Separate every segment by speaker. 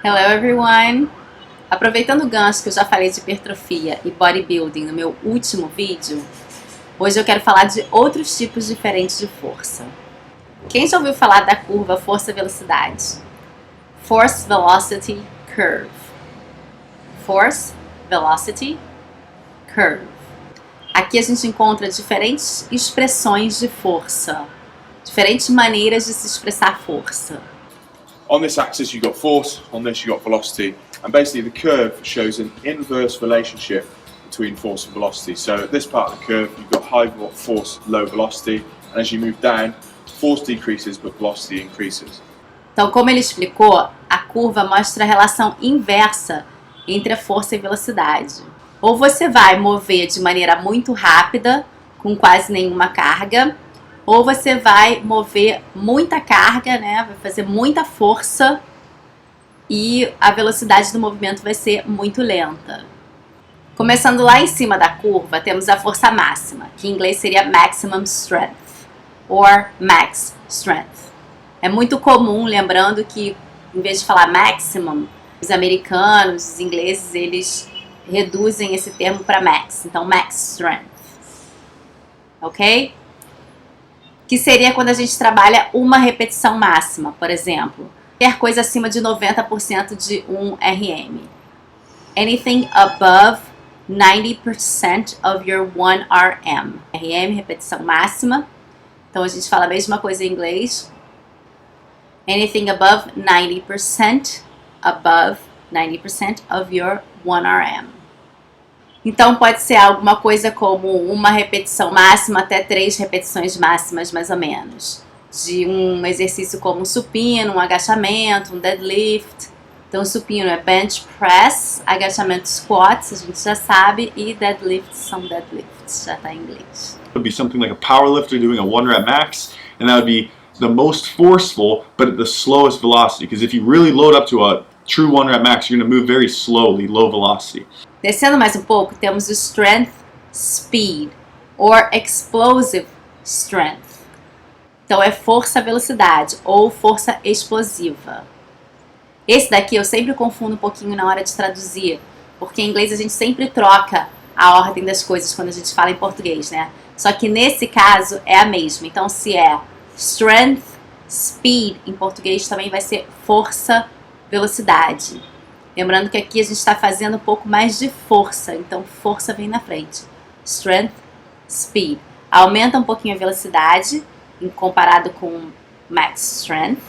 Speaker 1: Hello everyone! Aproveitando o gancho que eu já falei de hipertrofia e bodybuilding no meu último vídeo, hoje eu quero falar de outros tipos diferentes de força. Quem já ouviu falar da curva força-velocidade? Force Velocity Curve. Force Velocity Curve. Aqui a gente encontra diferentes expressões de força, diferentes maneiras de se expressar força.
Speaker 2: On this axis you've got force, on this you've got velocity, and basically the curve shows an inverse relationship between force and velocity. So at this part of the curve you've got high force, low velocity, and as you move down, force decreases but velocity increases.
Speaker 1: Então, como ele explicou, a curva mostra a relação inversa entre a força e velocidade. Ou você vai mover de maneira muito rápida, com quase nenhuma carga, ou você vai mover muita carga, né? Vai fazer muita força e a velocidade do movimento vai ser muito lenta. Começando lá em cima da curva, temos a força máxima, que em inglês seria maximum strength, or max strength. É muito comum, lembrando que em vez de falar maximum, os americanos, os ingleses, eles reduzem esse termo para max, então max strength, ok? Que seria quando a gente trabalha uma repetição máxima, por exemplo. Qualquer coisa acima de 90% de 1 RM. Anything above 90% of your 1 RM. RM, repetição máxima. Então a gente fala a mesma coisa em inglês. Anything above 90% of your 1 RM. Então pode ser alguma coisa como uma repetição máxima até 3 repetições máximas, mais ou menos. De um exercício como um supino, um agachamento, um deadlift. Então supino é bench press, agachamento squats, a gente já sabe, e deadlifts são deadlifts, já está em inglês.
Speaker 3: It would be something like a power lifter doing a 1 rep max, and that would be the most forceful but at the slowest velocity, because if you really load up to a true 1 rep max, you're going to move very slowly, low velocity.
Speaker 1: Descendo mais um pouco, temos o strength speed, or explosive strength. Então é força-velocidade, ou força explosiva. Esse daqui eu sempre confundo um pouquinho na hora de traduzir, porque em inglês a gente sempre troca a ordem das coisas quando a gente fala em português, né? Só que nesse caso é a mesma. Então se é strength speed, em português também vai ser força-velocidade. Lembrando que aqui a gente está fazendo um pouco mais de força, então força vem na frente. Strength, speed. Aumenta um pouquinho a velocidade, comparado com max strength,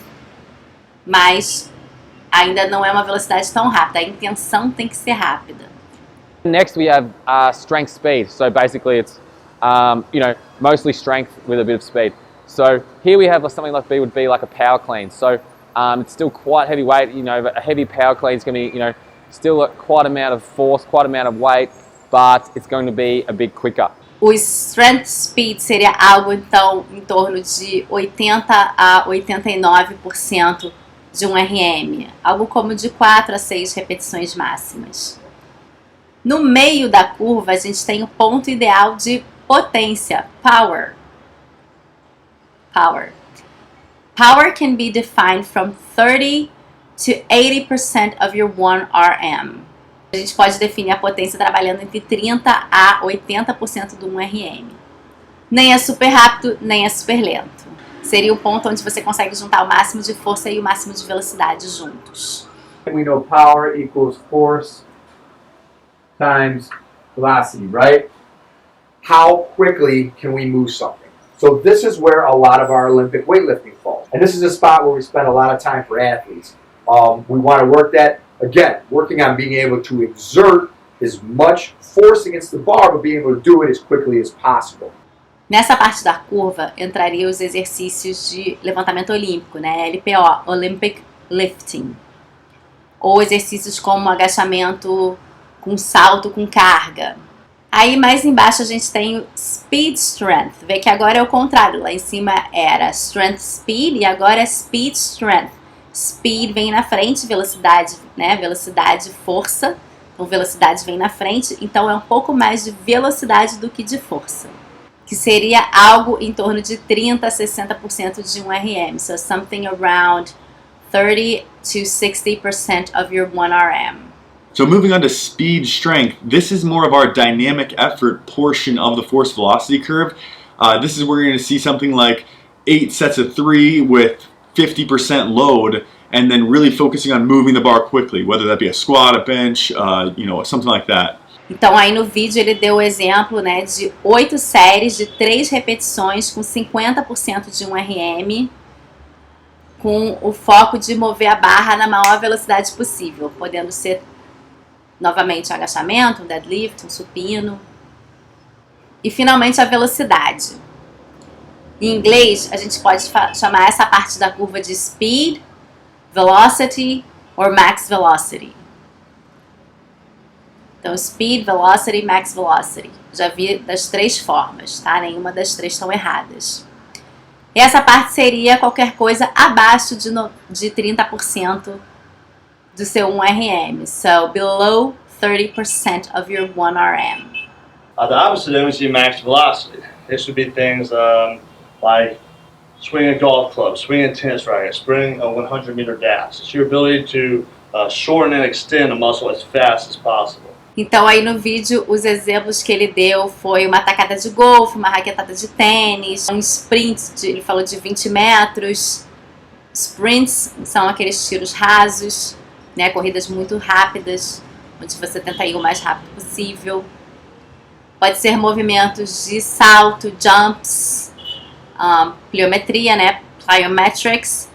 Speaker 1: mas ainda não é uma velocidade tão rápida. A intenção tem que ser rápida.
Speaker 4: Next we have strength speed. So basically it's mostly strength with a bit of speed. So here we have something like would be like a power clean. So it's still quite heavy weight, but a heavy power clean is going to be, still quite amount of force, quite amount of weight, but it's going to be a bit quicker.
Speaker 1: O strength speed seria algo, então, em torno de 80 a 89% de um RM. Algo como de 4 a 6 repetições máximas. No meio da curva, a gente tem o ponto ideal de potência, power. Power. Power can be defined from 30 to 80% of your 1 RM. A gente pode definir a potência trabalhando entre 30 a 80% do 1 RM. Nem é super rápido, nem é super lento. Seria o ponto onde você consegue juntar o máximo de força e o máximo de velocidade juntos.
Speaker 5: We know power equals force times velocity, right? How quickly can we move something? So this is where a lot of our Olympic weightlifting falls. And this is a spot where we spend a lot of time for athletes. We want to work that, again, working on being able to exert as much force against the bar, but being able to do it as quickly as possible.
Speaker 1: Nessa parte da curva entraria os exercícios de levantamento olímpico, né? LPO, Olympic Lifting. Ou exercícios como agachamento com salto com carga. Aí mais embaixo a gente tem o Speed Strength. Vê que agora é o contrário. Lá em cima era Strength Speed e agora é Speed Strength. Speed vem na frente, velocidade, né? Velocidade, força. Então velocidade vem na frente. Então é um pouco mais de velocidade do que de força. Que seria algo em torno de 30 a 60% de um RM. So something around 30 to 60% of your 1RM.
Speaker 3: So moving on to speed strength, this is more of our dynamic effort portion of the force velocity curve. This is where you're going to see something like 8 sets of 3 with 50% load, and then really focusing on moving the bar quickly, whether that be a squat, a bench, something like that.
Speaker 1: Então aí no vídeo ele deu o exemplo, né, de 8 séries de 3 repetições com 50% de 1RM, com o foco de mover a barra na maior velocidade possível, podendo ser novamente um agachamento, um deadlift, um supino. E finalmente a velocidade. Em inglês a gente pode chamar essa parte da curva de speed, velocity or max velocity. Então, speed, velocity, max velocity. Já vi das 3 formas, tá? Nenhuma das 3 estão erradas. E essa parte seria qualquer coisa abaixo de 30% do seu 1RM. So, below 30% of your 1RM.
Speaker 6: The opposite then we see max velocity. This would be things like swinging a golf club, swinging a tennis racket, sprinting a 100-meter dash. It's your ability to shorten and extend a muscle as fast as possible.
Speaker 1: Então aí no vídeo os exemplos que ele deu foi uma tacada de golfe, uma raquetada de tênis, um sprint, ele falou de 20 metros. Sprints são aqueles tiros rasos, né, corridas muito rápidas, onde você tenta ir o mais rápido possível. Pode ser movimentos de salto, jumps, pliometria, né, plyometrics.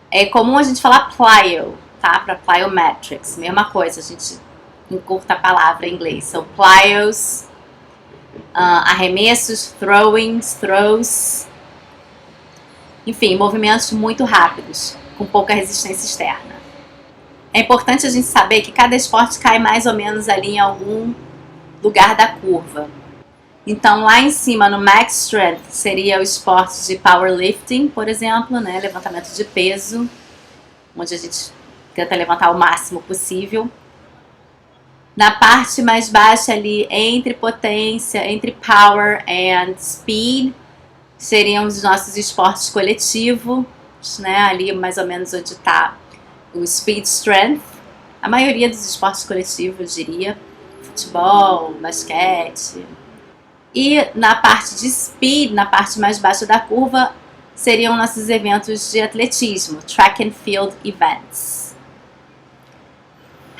Speaker 1: É comum a gente falar plyo, tá, para plyometrics, mesma coisa, a gente encurta a palavra em inglês. São plyos, arremessos, throws, enfim, movimentos muito rápidos, com pouca resistência externa. É importante a gente saber que cada esporte cai mais ou menos ali em algum lugar da curva. Então lá em cima no max strength seria o esporte de powerlifting, por exemplo, né, levantamento de peso, onde a gente tenta levantar o máximo possível. Na parte mais baixa ali, entre potência, entre power and speed, seriam os nossos esportes coletivos, né? Ali mais ou menos onde está o speed strength. A maioria dos esportes coletivos, eu diria, futebol, basquete. E na parte de speed, na parte mais baixa da curva, seriam nossos eventos de atletismo, track and field events.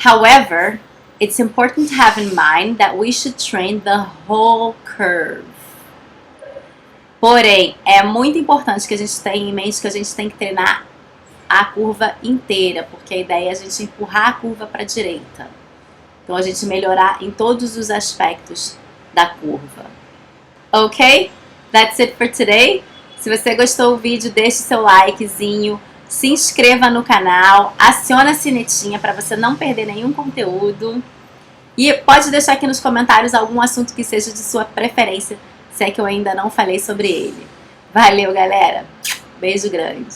Speaker 1: However, it's important to have in mind that we should train the whole curve. Porém, é muito importante que a gente tenha em mente que a gente tem que treinar a curva inteira, porque a ideia é a gente empurrar a curva para a direita. Então, a gente melhorar em todos os aspectos da curva. Ok? That's it for today. Se você gostou do vídeo, deixe seu likezinho, se inscreva no canal, aciona a sinetinha para você não perder nenhum conteúdo. E pode deixar aqui nos comentários algum assunto que seja de sua preferência, se é que eu ainda não falei sobre ele. Valeu, galera! Beijo grande!